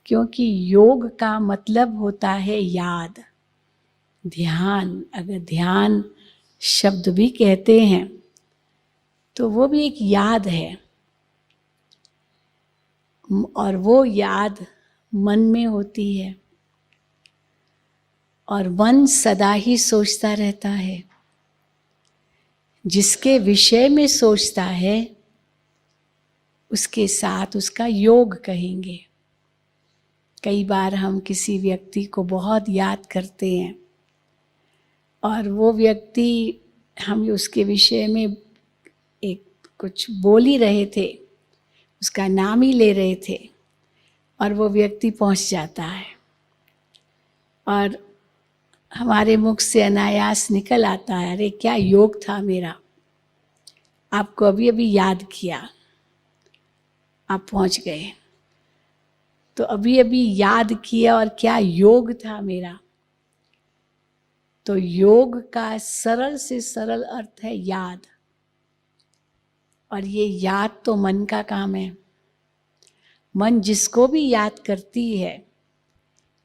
क्योंकि योग का मतलब होता है याद, ध्यान। अगर ध्यान शब्द भी कहते हैं तो वो भी एक याद है, और वो याद मन में होती है, और मन सदा ही सोचता रहता है। जिसके विषय में सोचता है उसके साथ उसका योग कहेंगे। कई बार हम किसी व्यक्ति को बहुत याद करते हैं और वो व्यक्ति, हम उसके विषय में एक कुछ बोल ही रहे थे, उसका नाम ही ले रहे थे, और वो व्यक्ति पहुंच जाता है और हमारे मुख से अनायास निकल आता है, अरे क्या योग था मेरा, आपको अभी अभी याद किया, आप पहुंच गए। तो अभी अभी याद किया और क्या योग था मेरा। तो योग का सरल से सरल अर्थ है याद, और ये याद तो मन का काम है। मन जिसको भी याद करती है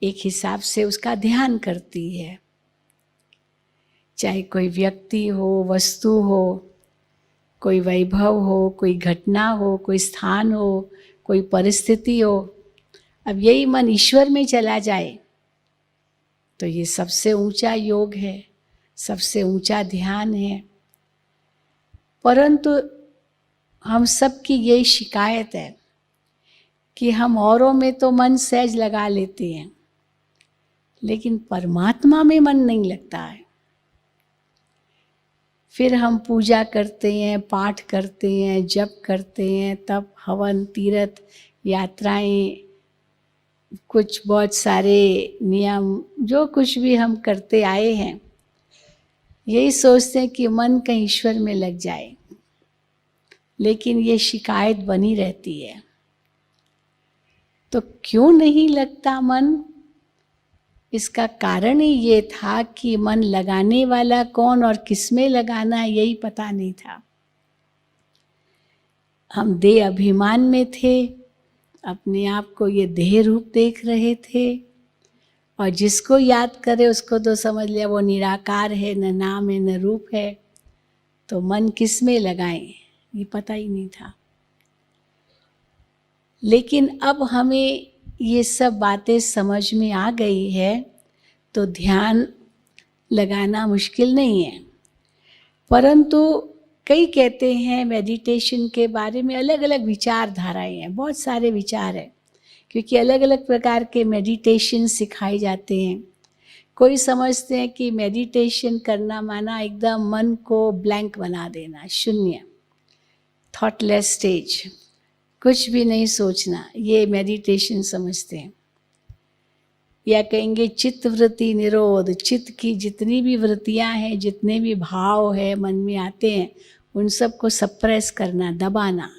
एक हिसाब से उसका ध्यान करती है, चाहे कोई व्यक्ति हो, वस्तु हो, कोई वैभव हो, कोई घटना हो, कोई स्थान हो, कोई परिस्थिति हो। अब यही मन ईश्वर में चला जाए तो ये सबसे ऊंचा योग है, सबसे ऊंचा ध्यान है। परंतु हम सब की यही शिकायत है कि हम औरों में तो मन सहज लगा लेते हैं, लेकिन परमात्मा में मन नहीं लगता है। फिर हम पूजा करते हैं, पाठ करते हैं, जप करते हैं, तप, हवन, तीर्थ, यात्राएं, कुछ बहुत सारे नियम, जो कुछ भी हम करते आए हैं, यही सोचते हैं कि मन कहीं ईश्वर में लग जाए, लेकिन ये शिकायत बनी रहती है। तो क्यों नहीं लगता मन? इसका कारण ही ये था कि मन लगाने वाला कौन और किसमें लगाना है यही पता नहीं था। हम देह अभिमान में थे, अपने आप को ये देह रूप देख रहे थे, और जिसको याद करे उसको तो समझ लिया वो निराकार है, न नाम है न रूप है। तो मन किस में लगाएं ये पता ही नहीं था। लेकिन अब हमें ये सब बातें समझ में आ गई है तो ध्यान लगाना मुश्किल नहीं है। परंतु कई कहते हैं मेडिटेशन के बारे में अलग अलग विचारधाराएं हैं, बहुत सारे विचार हैं, क्योंकि अलग अलग प्रकार के मेडिटेशन सिखाए जाते हैं। कोई समझते हैं कि मेडिटेशन करना माना एकदम मन को ब्लैंक बना देना, शून्य, थॉटलेस स्टेज, कुछ भी नहीं सोचना, ये मेडिटेशन समझते हैं। या कहेंगे चित्त वृत्ति निरोध, चित्त की जितनी भी वृत्तियां हैं, जितने भी भाव है मन में आते हैं, उन सबको सप्रेस करना, दबाना,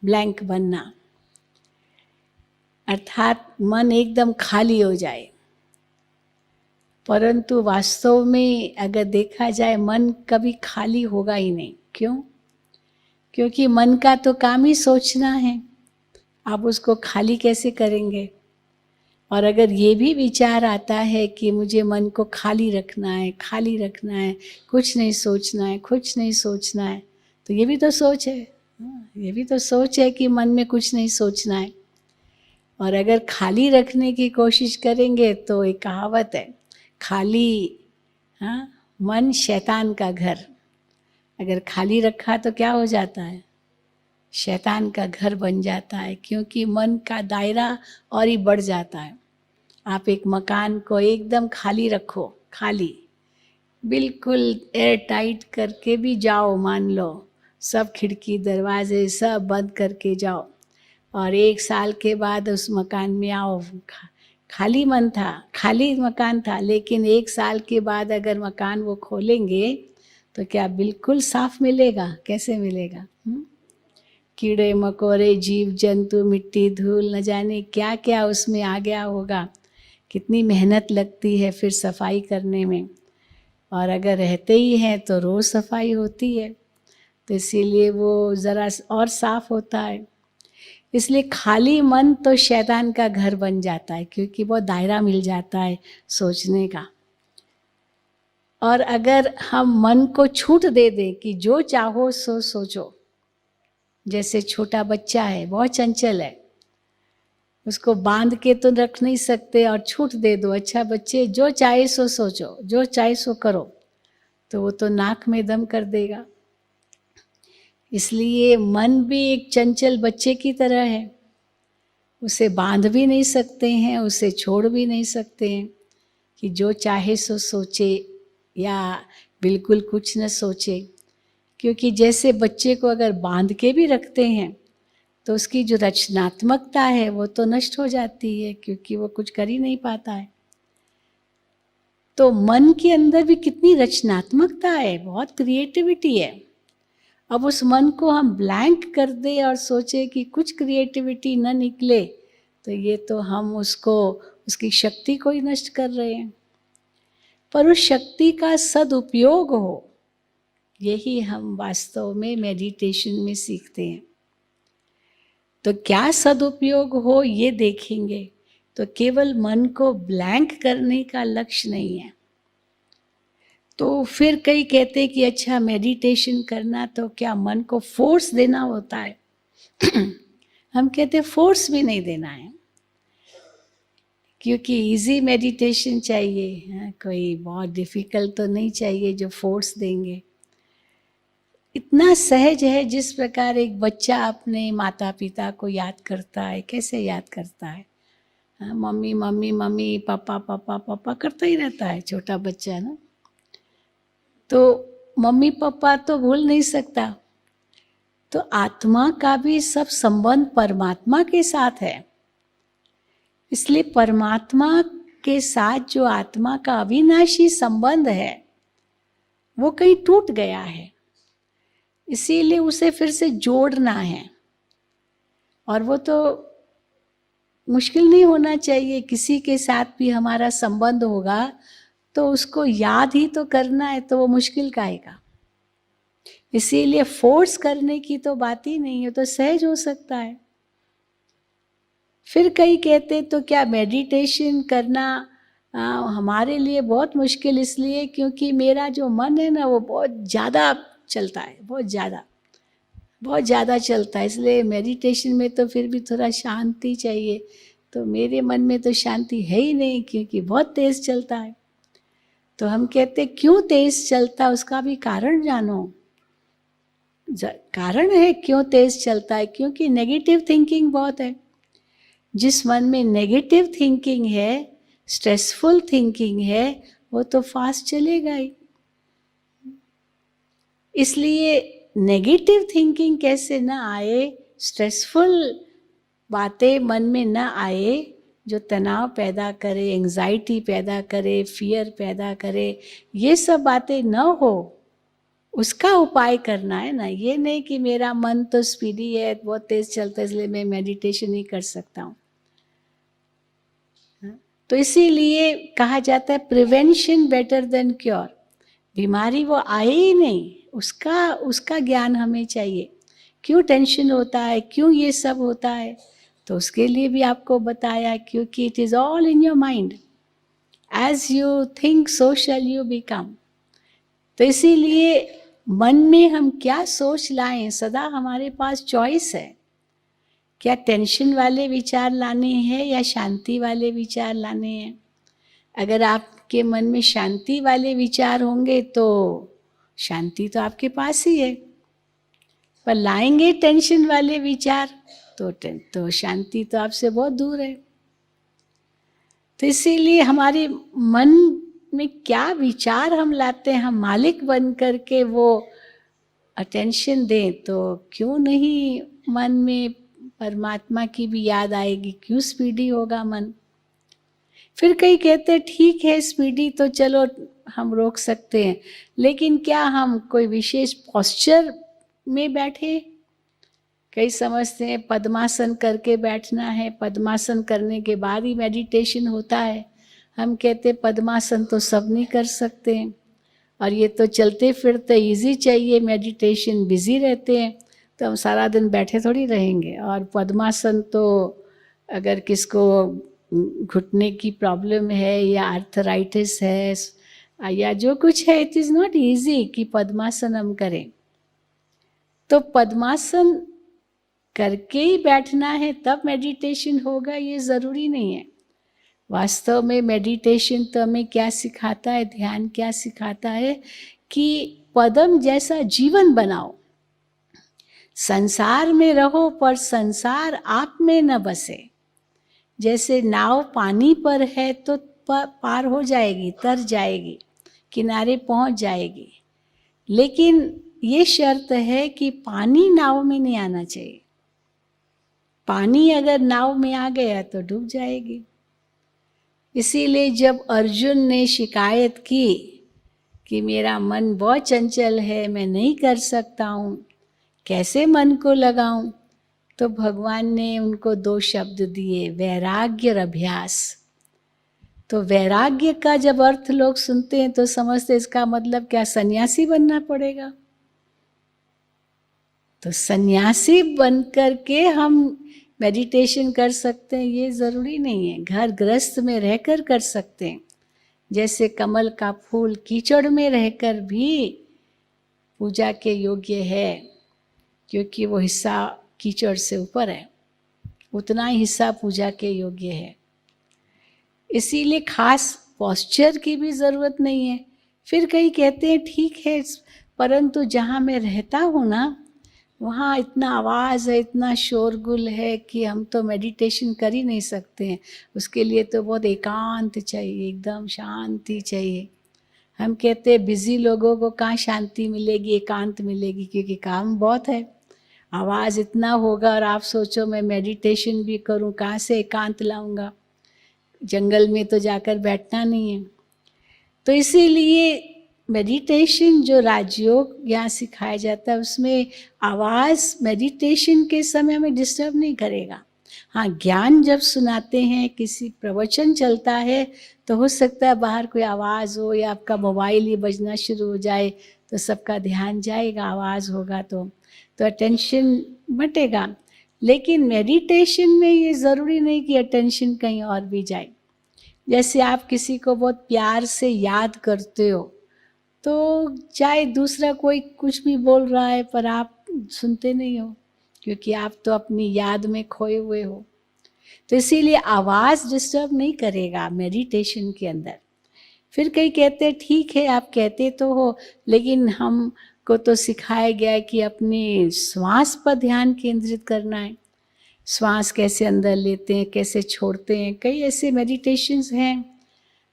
ब्लैंक बनना, अर्थात मन एकदम खाली हो जाए। परंतु वास्तव में अगर देखा जाए मन कभी खाली होगा ही नहीं। क्यों? क्योंकि मन का तो काम ही सोचना है, आप उसको खाली कैसे करेंगे? और अगर ये भी विचार आता है कि मुझे मन को खाली रखना है, खाली रखना है, कुछ नहीं सोचना है, कुछ नहीं सोचना है, तो ये भी तो सोच है। ये भी तो सोच है कि मन में कुछ नहीं सोचना है। और अगर खाली रखने की कोशिश करेंगे तो एक कहावत है, खाली मन शैतान का घर। अगर खाली रखा तो क्या हो जाता है? शैतान का घर बन जाता है, क्योंकि मन का दायरा और ही बढ़ जाता है। आप एक मकान को एकदम खाली रखो, खाली, बिल्कुल एयर टाइट करके भी जाओ, मान लो सब खिड़की दरवाजे सब बंद करके जाओ, और 1 साल के बाद उस मकान में आओ, खाली मन था, खाली मकान था, लेकिन 1 साल के बाद अगर मकान वो खोलेंगे तो क्या बिल्कुल साफ मिलेगा? कैसे मिलेगा? कीड़े मकोड़े, जीव जंतु, मिट्टी धूल, न जाने क्या क्या उसमें आ गया होगा। कितनी मेहनत लगती है फिर सफाई करने में, और अगर रहते ही हैं तो रोज़ सफाई होती है, तो इसीलिए वो ज़रा और साफ होता है। इसलिए खाली मन तो शैतान का घर बन जाता है, क्योंकि वो दायरा मिल जाता है सोचने का। और अगर हम मन को छूट दे दें कि जो चाहो सो सोचो, जैसे छोटा बच्चा है, बहुत चंचल है, उसको बांध के तो रख नहीं सकते और छूट दे दो, अच्छा बच्चे जो चाहे सो सोचो, जो चाहे सो करो, तो वो तो नाक में दम कर देगा। इसलिए मन भी एक चंचल बच्चे की तरह है, उसे बांध भी नहीं सकते हैं, उसे छोड़ भी नहीं सकते हैं कि जो चाहे सो सोचे या बिल्कुल कुछ न सोचे। क्योंकि जैसे बच्चे को अगर बांध के भी रखते हैं तो उसकी जो रचनात्मकता है वो तो नष्ट हो जाती है, क्योंकि वो कुछ कर ही नहीं पाता है। तो मन के अंदर भी कितनी रचनात्मकता है, बहुत क्रिएटिविटी है। अब उस मन को हम ब्लैंक कर दे और सोचे कि कुछ क्रिएटिविटी न निकले, तो ये तो हम उसको, उसकी शक्ति को ही नष्ट कर रहे हैं। पर उस शक्ति का सदुपयोग हो, यही हम वास्तव में मेडिटेशन में सीखते हैं। तो क्या सदुपयोग हो ये देखेंगे। तो केवल मन को ब्लैंक करने का लक्ष्य नहीं है। तो फिर कई कहते हैं कि अच्छा मेडिटेशन करना तो क्या मन को फोर्स देना होता है। हम कहते हैं फोर्स भी नहीं देना है, क्योंकि इजी मेडिटेशन चाहिए, कोई बहुत डिफिकल्ट तो नहीं चाहिए जो फोर्स देंगे। इतना सहज है जिस प्रकार एक बच्चा अपने माता पिता को याद करता है। कैसे याद करता है? मम्मी मम्मी मम्मी, पापा पापा पापा करता ही रहता है छोटा बच्चा ना। तो मम्मी पापा तो भूल नहीं सकता। तो आत्मा का भी सब संबंध परमात्मा के साथ है। इसलिए परमात्मा के साथ जो आत्मा का अविनाशी संबंध है वो कहीं टूट गया है, इसीलिए उसे फिर से जोड़ना है। और वो तो मुश्किल नहीं होना चाहिए। किसी के साथ भी हमारा संबंध होगा तो उसको याद ही तो करना है, तो वो मुश्किल काहेगा। इसीलिए फोर्स करने की तो बात ही नहीं है, तो सहज हो सकता है। फिर कई कहते तो क्या मेडिटेशन करना हमारे लिए बहुत मुश्किल, इसलिए क्योंकि मेरा जो मन है ना वो बहुत ज़्यादा चलता है, बहुत ज़्यादा चलता है। इसलिए मेडिटेशन में तो फिर भी थोड़ा शांति चाहिए। तो मेरे मन में तो शांति है ही नहीं, क्योंकि बहुत तेज़ चलता है। तो हम कहते क्यों तेज़ चलता, उसका भी कारण जानो। कारण है क्यों तेज़ चलता है, क्योंकि नेगेटिव थिंकिंग बहुत है। जिस मन में नेगेटिव थिंकिंग है, स्ट्रेसफुल थिंकिंग है, वो तो फास्ट चलेगा ही। इसलिए नेगेटिव थिंकिंग कैसे ना आए, स्ट्रेसफुल बातें मन में ना आए जो तनाव पैदा करे, एंजाइटी पैदा करे, फियर पैदा करे, ये सब बातें न हो, उसका उपाय करना है ना। ये नहीं कि मेरा मन तो स्पीडी है, बहुत तेज चलता है, इसलिए मैं मेडिटेशन नहीं कर सकता हूँ। तो इसीलिए कहा जाता है प्रिवेंशन बेटर देन क्योर। बीमारी वो आए ही नहीं, उसका ज्ञान हमें चाहिए। क्यों टेंशन होता है, क्यों ये सब होता है, तो उसके लिए भी आपको बताया, क्योंकि it is all in your mind. As you think so shall you become. तो इसीलिए मन में हम क्या सोच लाएं, सदा हमारे पास चॉइस है। क्या टेंशन वाले विचार लाने हैं या शांति वाले विचार लाने हैं। अगर आपके मन में शांति वाले विचार होंगे तो शांति तो आपके पास ही है, पर लाएंगे टेंशन वाले विचार तो शांति तो आपसे बहुत दूर है। तो इसीलिए हमारे मन में क्या विचार हम लाते हैं, हम मालिक बन करके वो अटेंशन दें, तो क्यों नहीं मन में परमात्मा की भी याद आएगी, क्यों स्पीडी होगा मन। फिर कई कहते ठीक है स्पीडी तो चलो हम रोक सकते हैं, लेकिन क्या हम कोई विशेष पोस्चर में बैठे। कई समझते हैं पद्मासन करके बैठना है, पद्मासन करने के बाद ही मेडिटेशन होता है। हम कहते पद्मासन तो सब नहीं कर सकते हैं, और ये तो चलते फिरते इजी चाहिए, मेडिटेशन बिजी रहते हैं। तो हम सारा दिन बैठे थोड़ी रहेंगे। और पद्मासन तो अगर किसको घुटने की प्रॉब्लम है या आर्थराइटिस है या जो कुछ है, इट इज़ नॉट ईजी कि पद्मासन हम करें। तो पद्मासन करके ही बैठना है तब मेडिटेशन होगा, ये ज़रूरी नहीं है। वास्तव में मेडिटेशन तो हमें क्या सिखाता है, ध्यान क्या सिखाता है कि पदम जैसा जीवन बनाओ। संसार में रहो पर संसार आप में न बसे। जैसे नाव पानी पर है तो पार हो जाएगी, तर जाएगी, किनारे पहुंच जाएगी, लेकिन ये शर्त है कि पानी नाव में नहीं आना चाहिए। पानी अगर नाव में आ गया तो डूब जाएगी। इसीलिए जब अर्जुन ने शिकायत की कि मेरा मन बहुत चंचल है, मैं नहीं कर सकता हूँ, कैसे मन को लगाऊं, तो भगवान ने उनको 2 शब्द दिए, वैराग्य और अभ्यास। तो वैराग्य का जब अर्थ लोग सुनते हैं तो समझते इसका मतलब क्या सन्यासी बनना पड़ेगा। तो सन्यासी बन करके हम मेडिटेशन कर सकते हैं, ये ज़रूरी नहीं है। घर गृहस्थ में रहकर कर सकते हैं। जैसे कमल का फूल कीचड़ में रहकर भी पूजा के योग्य है, क्योंकि वो हिस्सा कीचड़ से ऊपर है, उतना ही हिस्सा पूजा के योग्य है। इसीलिए खास पोस्चर की भी ज़रूरत नहीं है। फिर कई कहते हैं ठीक है, परंतु जहाँ मैं रहता हूँ ना, वहाँ इतना आवाज़ है, इतना शोरगुल है कि हम तो मेडिटेशन कर ही नहीं सकते हैं। उसके लिए तो बहुत एकांत चाहिए, एकदम शांति चाहिए। हम कहते हैं बिज़ी लोगों को कहाँ शांति मिलेगी, एकांत मिलेगी, क्योंकि काम बहुत है, आवाज़ इतना होगा। और आप सोचो मैं मेडिटेशन भी करूं, कहाँ से एकांत लाऊंगा? जंगल में तो जाकर बैठना नहीं है। तो इसीलिए मेडिटेशन जो राजयोग यहाँ सिखाया जाता है, उसमें आवाज़ मेडिटेशन के समय हमें डिस्टर्ब नहीं करेगा। हाँ, ज्ञान जब सुनाते हैं, किसी प्रवचन चलता है, तो हो सकता है बाहर कोई आवाज़ हो या आपका मोबाइल ही बजना शुरू हो जाए, तो सबका ध्यान जाएगा, आवाज़ होगा तो अटेंशन बटेगा। लेकिन मेडिटेशन में ये ज़रूरी नहीं कि अटेंशन कहीं और भी जाए। जैसे आप किसी को बहुत प्यार से याद करते हो, तो चाहे दूसरा कोई कुछ भी बोल रहा है पर आप सुनते नहीं हो, क्योंकि आप तो अपनी याद में खोए हुए हो। तो इसीलिए आवाज़ डिस्टर्ब नहीं करेगा मेडिटेशन के अंदर। फिर कई कहते हैं ठीक है आप कहते तो हो, लेकिन हमको तो सिखाया गया है कि अपने श्वास पर ध्यान केंद्रित करना है। श्वास कैसे अंदर लेते हैं, कैसे छोड़ते हैं, कई ऐसे मेडिटेशंस हैं।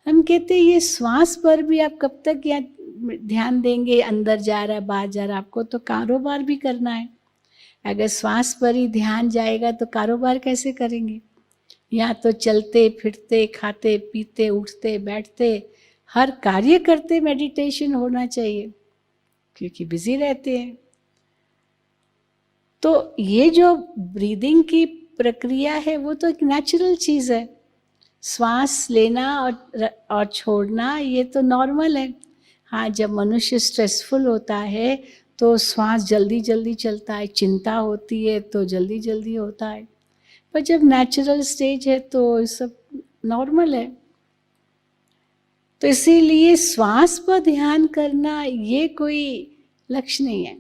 हम कहते हैं ये श्वास पर भी आप कब तक यहाँ ध्यान देंगे, अंदर जा रहा है बाहर जा रहा है, आपको तो कारोबार भी करना है। अगर श्वास पर ही ध्यान जाएगा तो कारोबार कैसे करेंगे? यहाँ तो चलते फिरते, खाते पीते, उठते बैठते, हर कार्य करते मेडिटेशन होना चाहिए, क्योंकि बिजी रहते हैं। तो ये जो ब्रीदिंग की प्रक्रिया है वो तो एक नेचुरल चीज़ है। श्वास लेना और छोड़ना ये तो नॉर्मल है। हाँ, जब मनुष्य स्ट्रेसफुल होता है तो श्वास जल्दी जल्दी चलता है, चिंता होती है तो जल्दी जल्दी होता है, पर जब नेचुरल स्टेज है तो ये सब नॉर्मल है। तो इसीलिए श्वास पर ध्यान करना ये कोई लक्ष्य नहीं है।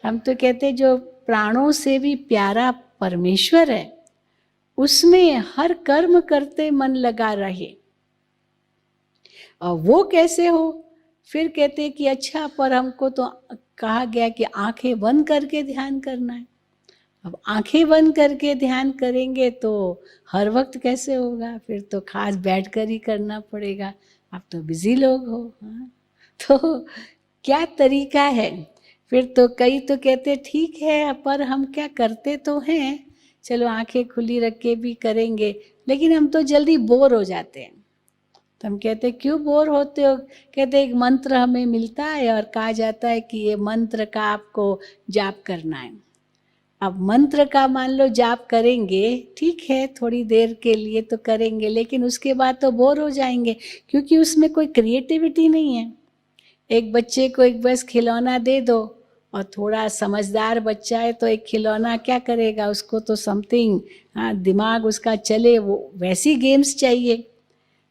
हम तो कहते हैं जो प्राणों से भी प्यारा परमेश्वर है, उसमें हर कर्म करते मन लगा रहे। और वो कैसे हो? फिर कहते हैं कि अच्छा, पर हमको तो कहा गया कि आंखें बंद करके ध्यान करना है। अब आंखें बंद करके ध्यान करेंगे तो हर वक्त कैसे होगा? फिर तो खास बैठ कर ही करना पड़ेगा। आप तो बिजी लोग हो। हाँ, तो क्या तरीका है? फिर तो कई तो कहते ठीक है, पर हम क्या करते तो हैं, चलो आंखें खुली रख के भी करेंगे, लेकिन हम तो जल्दी बोर हो जाते हैं। तो हम कहते क्यों बोर होते हो? कहते एक मंत्र हमें मिलता है और कहा जाता है कि ये मंत्र का आपको जाप करना है। अब मंत्र का मान लो जाप करेंगे, ठीक है थोड़ी देर के लिए तो करेंगे, लेकिन उसके बाद तो बोर हो जाएंगे, क्योंकि उसमें कोई क्रिएटिविटी नहीं है। एक बच्चे को एक बस खिलौना दे दो, और थोड़ा समझदार बच्चा है तो एक खिलौना क्या करेगा, उसको तो समथिंग, हाँ, दिमाग उसका चले, वो वैसी गेम्स चाहिए।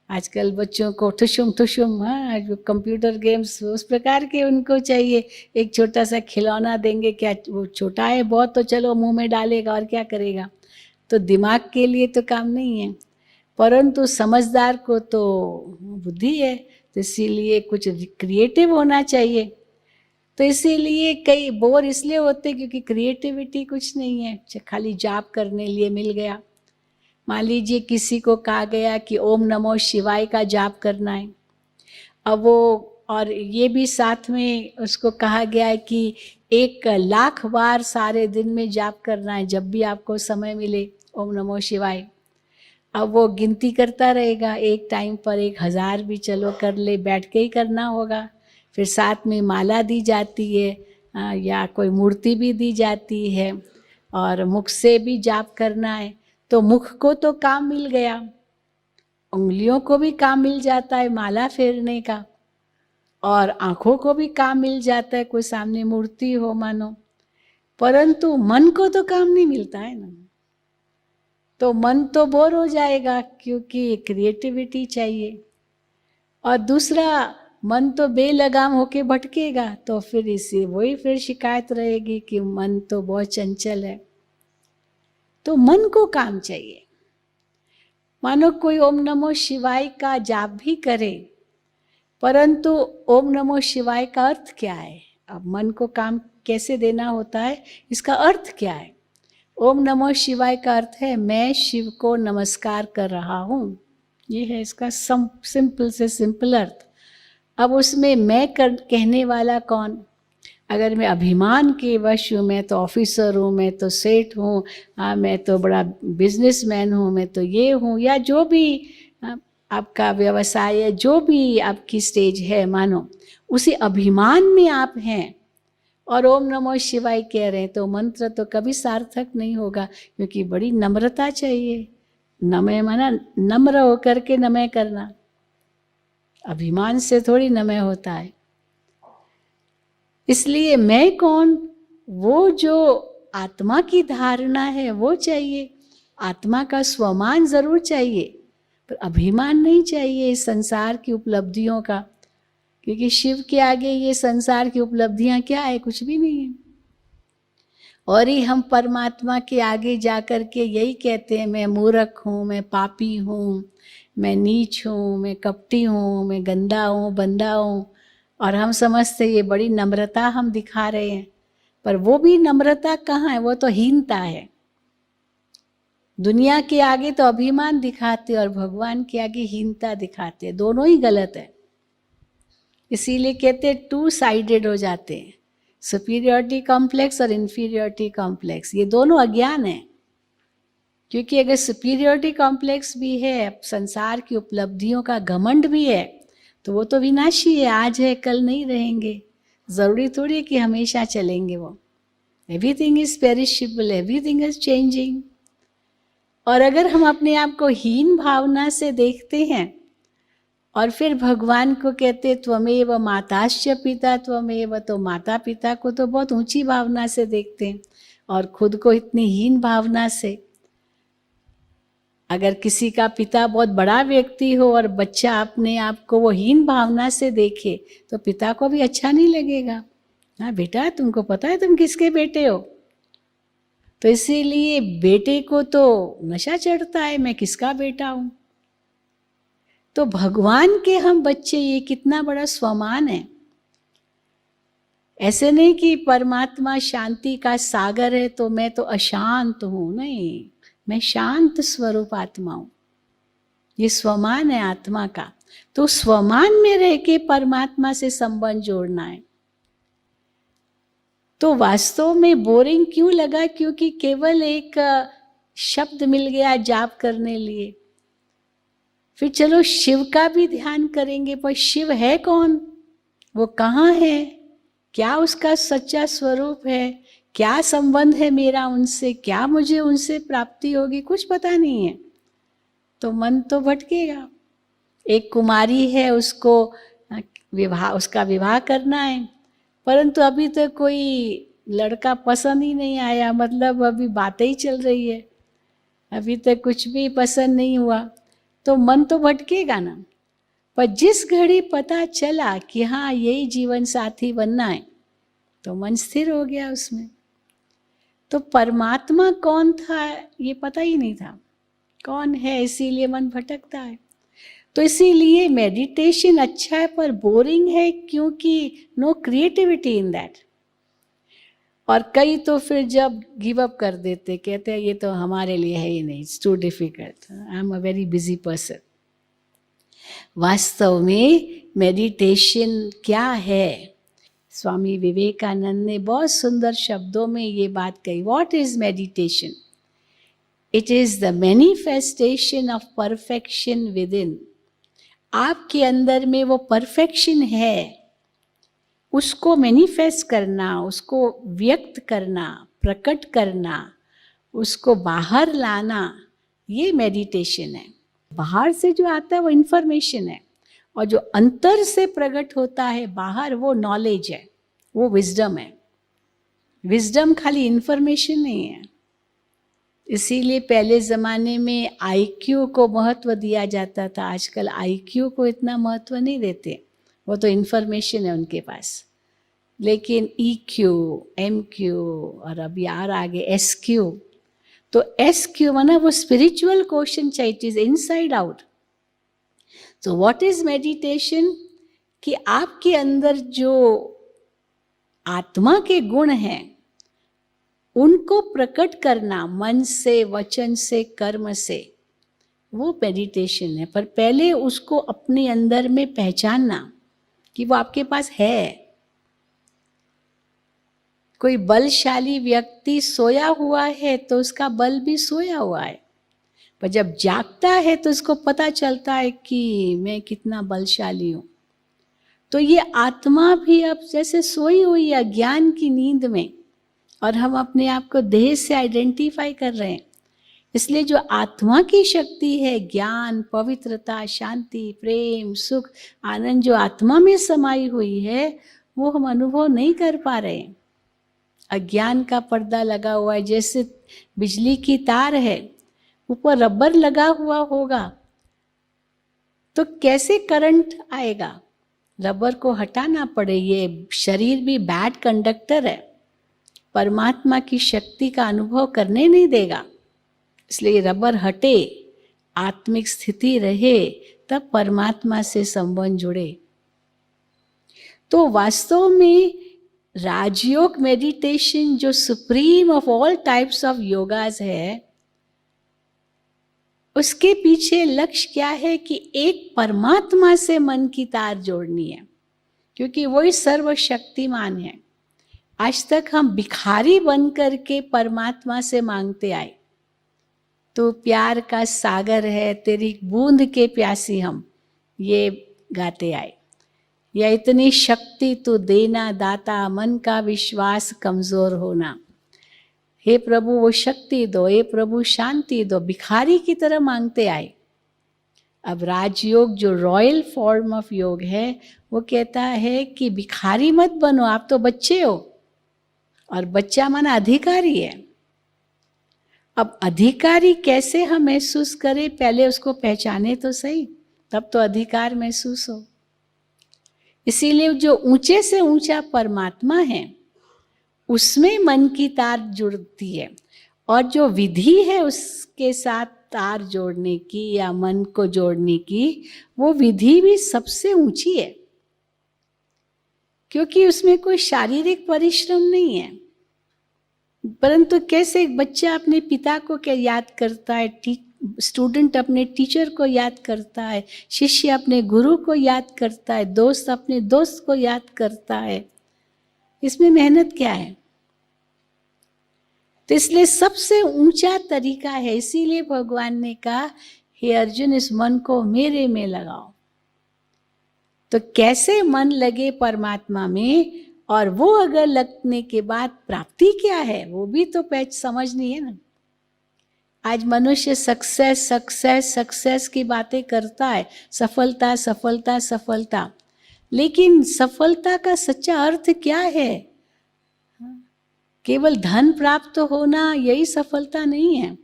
आजकल बच्चों को ठुशुम ठुशुम, हाँ, जो कंप्यूटर गेम्स उस प्रकार के उनको चाहिए। एक छोटा सा खिलौना देंगे, क्या वो छोटा है बहुत, तो चलो मुंह में डालेगा और क्या करेगा, तो दिमाग के लिए तो काम नहीं है। परंतु समझदार को तो बुद्धि है, तो इसीलिए कुछ क्रिएटिव होना चाहिए। तो इसीलिए कई बोर इसलिए होते क्योंकि क्रिएटिविटी कुछ नहीं है, खाली जाप करने लिए मिल गया। मान लीजिए किसी को कहा गया कि ओम नमो शिवाय का जाप करना है, अब वो, और ये भी साथ में उसको कहा गया है कि 1,00,000 बार सारे दिन में जाप करना है, जब भी आपको समय मिले ओम नमो शिवाय। अब वो गिनती करता रहेगा, एक टाइम पर 1,000 भी चलो कर ले, बैठ के ही करना होगा। फिर साथ में माला दी जाती है, या कोई मूर्ति भी दी जाती है, और मुख से भी जाप करना है। तो मुख को तो काम मिल गया, उंगलियों को भी काम मिल जाता है माला फेरने का, और आंखों को भी काम मिल जाता है, कोई सामने मूर्ति हो मानो। परंतु मन को तो काम नहीं मिलता है ना, तो मन तो बोर हो जाएगा क्योंकि क्रिएटिविटी चाहिए। और दूसरा, मन तो बेलगाम होके भटकेगा, तो फिर इसे वही फिर शिकायत रहेगी कि मन तो बहुत चंचल है। तो मन को काम चाहिए। मानो कोई ओम नमो शिवाय का जाप भी करे, परंतु ओम नमो शिवाय का अर्थ क्या है? अब मन को काम कैसे देना होता है, इसका अर्थ क्या है? ओम नमो शिवाय का अर्थ है मैं शिव को नमस्कार कर रहा हूँ, ये है इसका सिंपल से सिंपल अर्थ। अब उसमें मैं कहने वाला कौन? अगर मैं अभिमान के वश हूँ, मैं तो ऑफिसर हूँ, मैं तो सेठ हूँ, मैं तो बड़ा बिजनेसमैन हूँ, मैं तो ये हूँ, या जो भी आपका व्यवसाय है, जो भी आपकी स्टेज है, मानो उसी अभिमान में आप हैं और ओम नमो शिवाय कह रहे हैं, तो मंत्र तो कभी सार्थक नहीं होगा, क्योंकि बड़ी नम्रता चाहिए। नमय माना नम्र होकर के नमय करना, अभिमान से थोड़ी नमय होता है। इसलिए मैं कौन, वो जो आत्मा की धारणा है वो चाहिए, आत्मा का स्वमान जरूर चाहिए, पर अभिमान नहीं चाहिए इस संसार की उपलब्धियों का, क्योंकि शिव के आगे ये संसार की उपलब्धियां क्या है, कुछ भी नहीं है। और ही हम परमात्मा के आगे जाकर के यही कहते हैं, मैं मूर्ख हूँ, मैं पापी हूँ, मैं नीच हूँ, मैं कपटी हूँ, मैं गंदा हूँ, बंदा हूँ, और हम समझते ये बड़ी नम्रता हम दिखा रहे हैं, पर वो भी नम्रता कहाँ है, वो तो हीनता है। दुनिया के आगे तो अभिमान दिखाते और भगवान के आगे हीनता दिखाते, दोनों ही गलत है। इसीलिए कहते टू साइडेड हो जाते हैं, सुपीरियरिटी कॉम्प्लेक्स और इन्फीरियरिटी कॉम्प्लेक्स, ये दोनों अज्ञान है। क्योंकि अगर सुपीरियरिटी कॉम्प्लेक्स भी है, संसार की उपलब्धियों का घमंड भी है, तो वो तो विनाशी है, आज है कल नहीं रहेंगे, जरूरी थोड़ी है कि हमेशा चलेंगे वो। Everything is perishable, everything is changing. और अगर हम अपने आप को हीन भावना से देखते हैं और फिर भगवान को कहते त्वमेव माताश्च पिता त्वमेव, तो माता पिता को तो बहुत ऊंची भावना से देखते हैं और खुद को इतनी हीन भावना से। अगर किसी का पिता बहुत बड़ा व्यक्ति हो और बच्चा अपने आप को वो हीन भावना से देखे, तो पिता को भी अच्छा नहीं लगेगा। हाँ बेटा, तुमको पता है तुम किसके बेटे हो? तो इसीलिए बेटे को तो नशा चढ़ता है, मैं किसका बेटा हूं। तो भगवान के हम बच्चे, ये कितना बड़ा स्वमान है। ऐसे नहीं कि परमात्मा शांति का सागर है तो मैं तो अशांत हूं, नहीं, मैं शांत स्वरूप आत्मा हूं। ये स्वमान है आत्मा का। तो स्वमान में रह के परमात्मा से संबंध जोड़ना है। तो वास्तव में बोरिंग क्यों लगा? क्योंकि केवल एक शब्द मिल गया जाप करने लिए। फिर चलो शिव का भी ध्यान करेंगे, पर शिव है कौन, वो कहाँ है, क्या उसका सच्चा स्वरूप है, क्या संबंध है मेरा उनसे, क्या मुझे उनसे प्राप्ति होगी, कुछ पता नहीं है। तो मन तो भटकेगा। एक कुमारी है, उसको विवाह, उसका विवाह करना है, परंतु अभी तक कोई लड़का पसंद ही नहीं आया, मतलब अभी बातें ही चल रही है, अभी तक कुछ भी पसंद नहीं हुआ, तो मन तो भटकेगा ना। पर जिस घड़ी पता चला कि हाँ यही जीवन साथी बनना है, तो मन स्थिर हो गया उसमें। तो परमात्मा कौन था ये पता ही नहीं था, कौन है, इसीलिए मन भटकता है। तो इसीलिए मेडिटेशन अच्छा है पर बोरिंग है, क्योंकि नो क्रिएटिविटी इन दैट। और कई तो फिर जब गिव अप कर देते, कहते हैं ये तो हमारे लिए है ही नहीं, it's too difficult, I am a very busy person. वास्तव में मेडिटेशन क्या है? स्वामी विवेकानंद ने बहुत सुंदर शब्दों में ये बात कही। What is meditation? It is the manifestation of perfection with in. आपके अंदर में वो परफेक्शन है, उसको मैनिफेस्ट करना, उसको व्यक्त करना, प्रकट करना, उसको बाहर लाना, ये मेडिटेशन है। बाहर से जो आता है वो इंफॉर्मेशन है, और जो अंतर से प्रकट होता है बाहर, वो नॉलेज है, वो विजडम है। विजडम खाली इंफॉर्मेशन नहीं है। इसीलिए पहले ज़माने में आईक्यू को महत्व दिया जाता था, आजकल आईक्यू को इतना महत्व नहीं देते, वो तो इंफॉर्मेशन है उनके पास। लेकिन ईक्यू, एमक्यू और अभी यार आगे एसक्यू, तो एसक्यू माना वो स्पिरिचुअल क्वेश्चन चाहिए, इट इज इनसाइड आउट। तो व्हाट इज मेडिटेशन? कि आपके अंदर जो आत्मा के गुण हैं उनको प्रकट करना, मन से, वचन से, कर्म से, वो मेडिटेशन है। पर पहले उसको अपने अंदर में पहचानना कि वो आपके पास है। कोई बलशाली व्यक्ति सोया हुआ है तो उसका बल भी सोया हुआ है, पर जब जागता है तो उसको पता चलता है कि मैं कितना बलशाली हूँ। तो ये आत्मा भी अब जैसे सोई हुई है ज्ञान की नींद में, और हम अपने आप को देह से आइडेंटिफाई कर रहे हैं। इसलिए जो आत्मा की शक्ति है, ज्ञान, पवित्रता, शांति, प्रेम, सुख, आनंद, जो आत्मा में समाई हुई है, वो हम अनुभव नहीं कर पा रहे हैं। अज्ञान का पर्दा लगा हुआ है, जैसे बिजली की तार है, ऊपर रबर लगा हुआ होगा तो कैसे करंट आएगा? रबर को हटाना पड़े। ये शरीर भी बैड कंडक्टर है, परमात्मा की शक्ति का अनुभव करने नहीं देगा। इसलिए रबर हटे, आत्मिक स्थिति रहे, तब परमात्मा से संबंध जुड़े। तो वास्तव में राजयोग मेडिटेशन जो supreme of all types of yogas है, उसके पीछे लक्ष्य क्या है कि एक परमात्मा से मन की तार जोड़नी है, क्योंकि वही सर्वशक्तिमान है। आज तक हम भिखारी बन करके परमात्मा से मांगते आए। तो प्यार का सागर है, तेरी बूंद के प्यासी हम, ये गाते आए। या इतनी शक्ति तू देना दाता, मन का विश्वास कमजोर होना। हे प्रभु वो शक्ति दो, हे प्रभु शांति दो, भिखारी की तरह मांगते आए। अब राजयोग जो रॉयल फॉर्म ऑफ योग है, वो कहता है कि भिखारी मत बनो, आप तो बच्चे हो, और बच्चा माना अधिकारी है। अब अधिकारी कैसे हम महसूस करें? पहले उसको पहचाने तो सही, तब तो अधिकार महसूस हो। इसीलिए जो ऊंचे से ऊंचा परमात्मा है उसमें मन की तार जुड़ती है, और जो विधि है उसके साथ तार जोड़ने की या मन को जोड़ने की, वो विधि भी सबसे ऊंची है, क्योंकि उसमें कोई शारीरिक परिश्रम नहीं है। परंतु कैसे एक बच्चा अपने पिता को क्या याद करता है, स्टूडेंट अपने टीचर को याद करता है, शिष्य अपने गुरु को याद करता है, दोस्त अपने दोस्त को याद करता है, इसमें मेहनत क्या है? तो इसलिए सबसे ऊंचा तरीका है। इसीलिए भगवान ने कहा, हे अर्जुन, इस मन को मेरे में लगाओ। तो कैसे मन लगे परमात्मा में, और वो अगर लगने के बाद प्राप्ति क्या है, वो भी तो समझनी है ना। आज मनुष्य सक्सेस की बातें करता है, सफलता सफलता सफलता, लेकिन सफलता का सच्चा अर्थ क्या है? केवल धन प्राप्त होना यही सफलता नहीं है.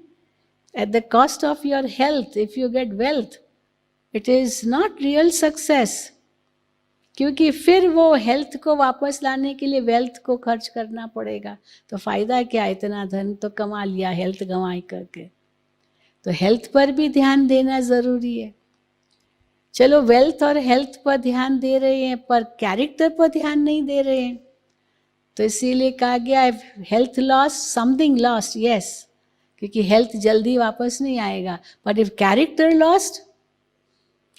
At the cost of your health, if you get wealth, it is not real success. क्योंकि फिर वो हेल्थ को वापस लाने के लिए वेल्थ को खर्च करना पड़ेगा. तो फायदा क्या? इतना धन तो कमा लिया, हेल्थ गंवाई करके. तो हेल्थ पर भी ध्यान देना जरूरी है. चलो वेल्थ और हेल्थ पर ध्यान दे रहे हैं, पर कैरेक्टर पर ध्यान नहीं दे रहे हैं. तो इसीलिए कहा गया health loss something lost. Yes, क्योंकि हेल्थ जल्दी वापस नहीं आएगा. But if character lost,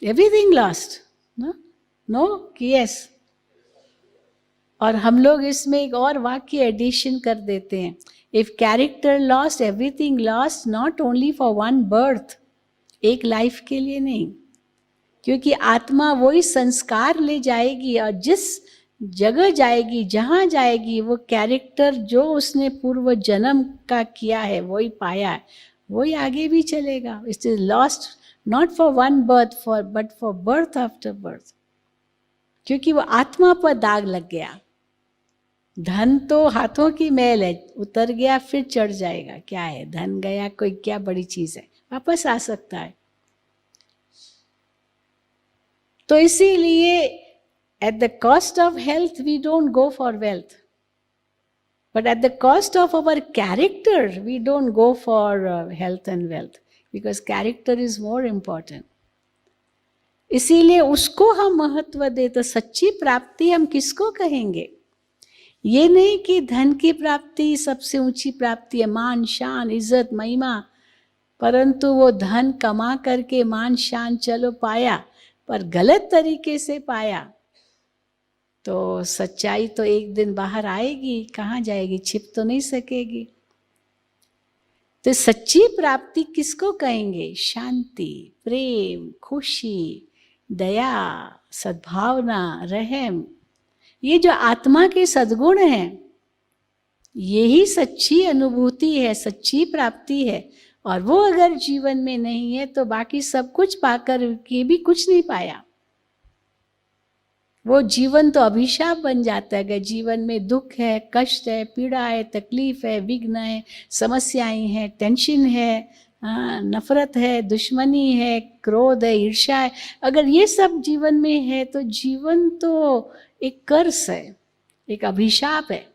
everything lost. No कि यस. और हम लोग इसमें एक और वाक्य एडिशन कर देते हैं. If character lost, everything lost, not only for one birth, एक लाइफ के लिए नहीं. क्योंकि आत्मा वही संस्कार ले जाएगी और जिस जगह जाएगी, जहाँ जाएगी, वो कैरेक्टर जो उसने पूर्व जन्म का किया है, वही पाया है, वही आगे भी चलेगा. It is lost not for one birth but for birth after birth. क्योंकि वो आत्मा पर दाग लग गया. धन तो हाथों की मैल है, उतर गया फिर चढ़ जाएगा. क्या है धन गया, कोई क्या बड़ी चीज है, वापस आ सकता है. तो इसीलिए at the cost of health we don't go for wealth, but at the cost of our character we don't go for health and wealth, because character is more important. इसीलिए उसको हम महत्व दे. तो सच्ची प्राप्ति हम किसको कहेंगे? ये नहीं कि धन की प्राप्ति सबसे ऊंची प्राप्ति है, मान शान इज्जत महिमा. परंतु वो धन कमा करके मान शान चलो पाया, पर गलत तरीके से पाया, तो सच्चाई तो एक दिन बाहर आएगी. कहाँ जाएगी? छिप तो नहीं सकेगी. तो सच्ची प्राप्ति किसको कहेंगे? शांति, प्रेम, खुशी, दया, सद्भावना, रहम. ये जो आत्मा के सद्गुण हैं, यही सच्ची अनुभूति है, सच्ची प्राप्ति है. और वो अगर जीवन में नहीं है तो बाकी सब कुछ पाकर के भी कुछ नहीं पाया. वो जीवन तो अभिशाप बन जाता है. अगर जीवन में दुख है, कष्ट है, पीड़ा है, तकलीफ है, विघ्न है, समस्याएं हैं, टेंशन है, नफरत है, दुश्मनी है, क्रोध है, ईर्ष्या है, अगर ये सब जीवन में है तो जीवन तो एक कर्स है, एक अभिशाप है.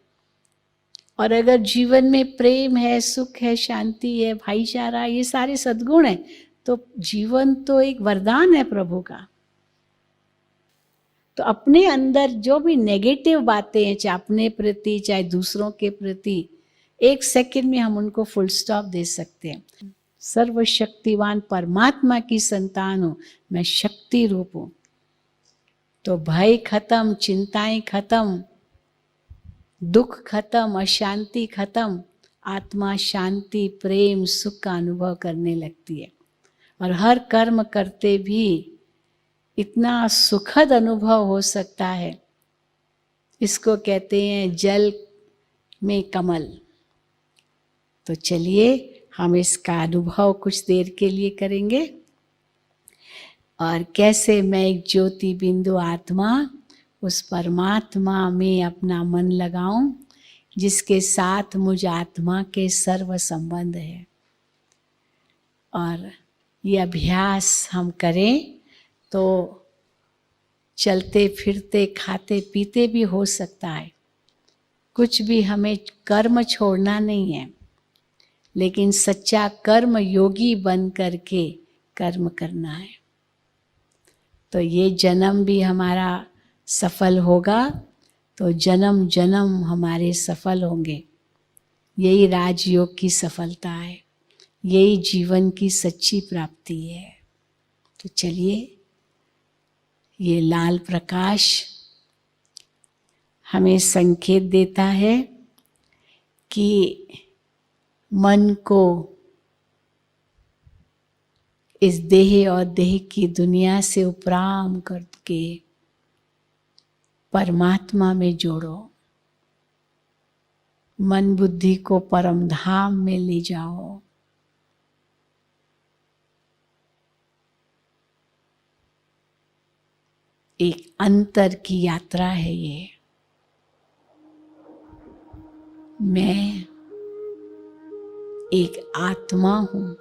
और अगर जीवन में प्रेम है, सुख है, शांति है, भाईचारा, ये सारे सद्गुण हैं, तो जीवन तो एक वरदान है प्रभु का. तो अपने अंदर जो भी नेगेटिव बातें हैं, चाहे अपने प्रति चाहे दूसरों के प्रति, एक सेकंड में हम उनको फुल स्टॉप दे सकते हैं. सर्वशक्तिवान परमात्मा की संतान हूं, मैं शक्ति रूप हूं. तो भय खत्म, चिंताएं खत्म, दुख खत्म, अशांति खत्म. आत्मा शांति, प्रेम, सुख का अनुभव करने लगती है. और हर कर्म करते भी इतना सुखद अनुभव हो सकता है. इसको कहते हैं जल में कमल. तो चलिए हम इसका अनुभव कुछ देर के लिए करेंगे. और कैसे मैं एक ज्योति बिंदु आत्मा, उस परमात्मा में अपना मन लगाऊं, जिसके साथ मुझ आत्मा के सर्व संबंध है. और ये अभ्यास हम करें तो चलते फिरते खाते पीते भी हो सकता है. कुछ भी हमें कर्म छोड़ना नहीं है, लेकिन सच्चा कर्म योगी बन करके कर्म करना है. तो ये जन्म भी हमारा सफल होगा, तो जन्म जन्म हमारे सफल होंगे. यही राजयोग की सफलता है, यही जीवन की सच्ची प्राप्ति है. तो चलिए, ये लाल प्रकाश हमें संकेत देता है कि मन को इस देह और देह की दुनिया से उपराम करके परमात्मा में जोड़ो. मन बुद्धि को परम धाम में ले जाओ. एक अंतर की यात्रा है ये। मैं एक आत्मा हूं।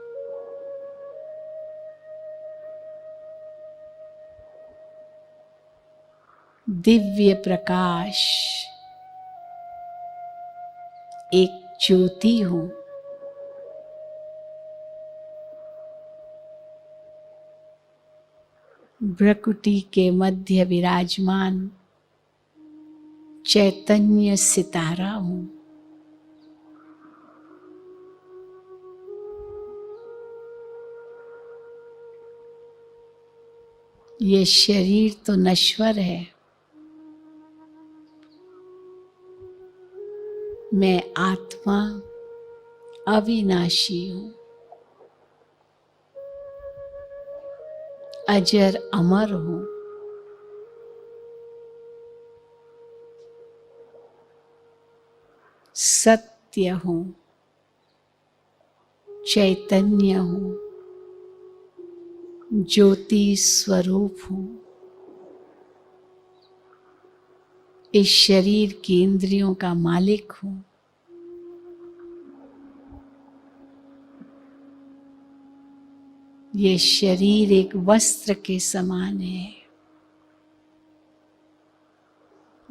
दिव्य प्रकाश, एक ज्योति हूं। भ्रकुटी के मध्य विराजमान चैतन्य सितारा हूं। ये शरीर तो नश्वर है, मैं आत्मा अविनाशी हूं, अजर अमर हूं। सत्य हूं, चैतन्य हूं, ज्योति स्वरूप हूं। इस शरीर की इंद्रियों का मालिक हूं। ये शरीर एक वस्त्र के समान है,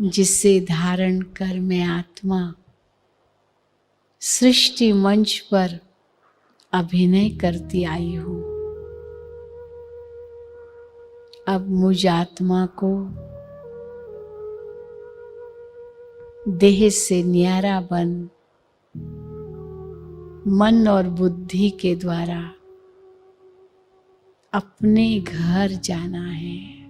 जिसे धारण कर मैं आत्मा सृष्टि मंच पर अभिनय करती आई हूं। अब मुझ आत्मा को देह से न्यारा बन मन और बुद्धि के द्वारा अपने घर जाना है।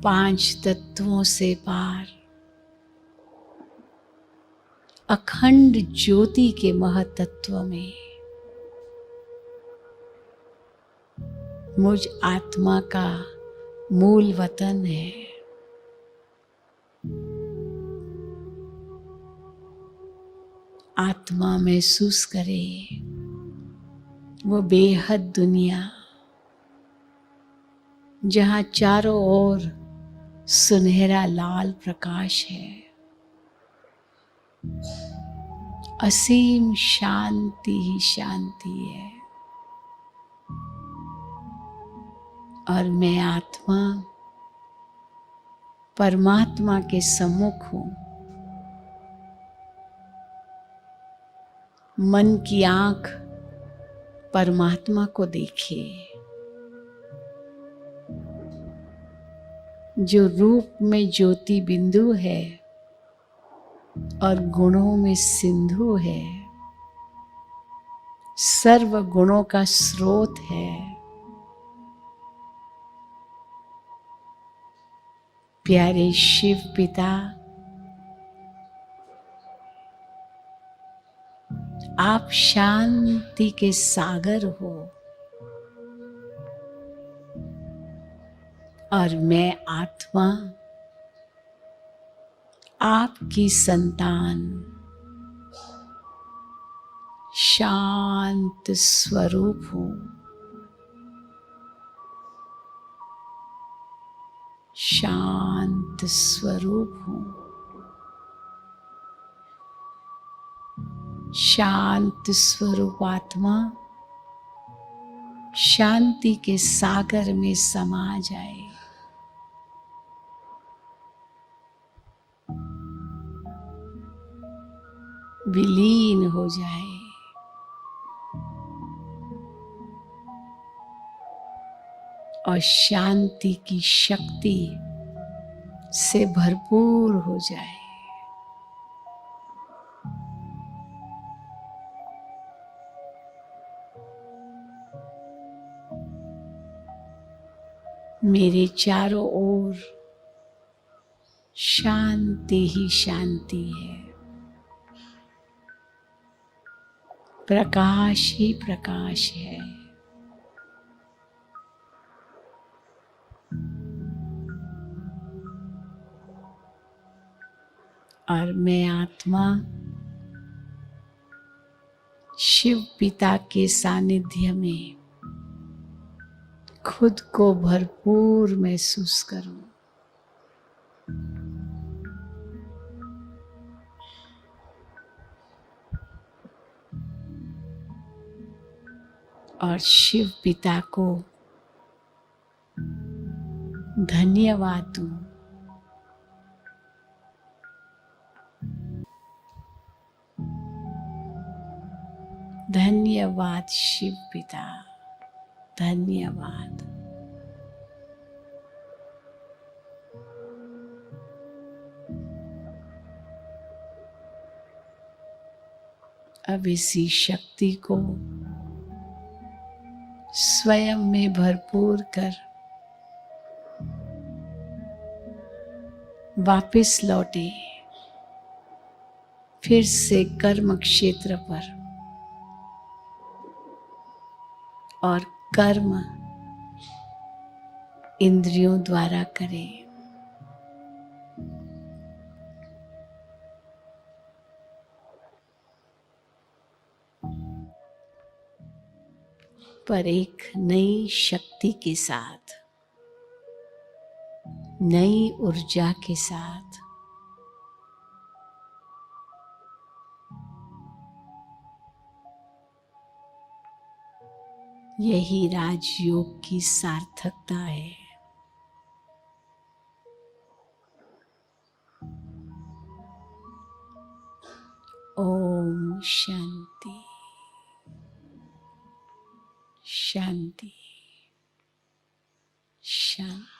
5 तत्वों से पार अखंड ज्योति के महतत्व में मुझ आत्मा का मूल वतन है। आत्मा महसूस करे वो बेहद दुनिया, जहां चारों ओर सुनहरा लाल प्रकाश है। असीम शांति ही शांति है। और मैं आत्मा परमात्मा के सम्मुख हूं। मन की आंख परमात्मा को देखे, जो रूप में ज्योति बिंदु है और गुणों में सिंधु है, सर्व गुणों का स्रोत है। प्यारे शिव पिता, आप शांति के सागर हो और मैं आत्मा आपकी संतान शांत स्वरूप हूं। शांत स्वरूप हूं। शांत स्वरूप आत्मा शांति के सागर में समा जाए। विलीन हो जाए। और शांति की शक्ति से भरपूर हो जाए। मेरे चारों ओर शांति ही शांति है। प्रकाश ही प्रकाश है। और मैं आत्मा शिव पिता के सानिध्य में खुद को भरपूर महसूस करूं। और शिव पिता को धन्यवाद दूं। धन्यवाद शिव पिता, धन्यवाद। अब इसी शक्ति को स्वयं में भरपूर कर वापस लौटे, फिर से कर्म क्षेत्र पर, और कर्म इंद्रियों द्वारा करे। पर एक नई शक्ति के साथ, नई ऊर्जा के साथ। यही राजयोग की सार्थकता है। ओम शांति शांति शांति।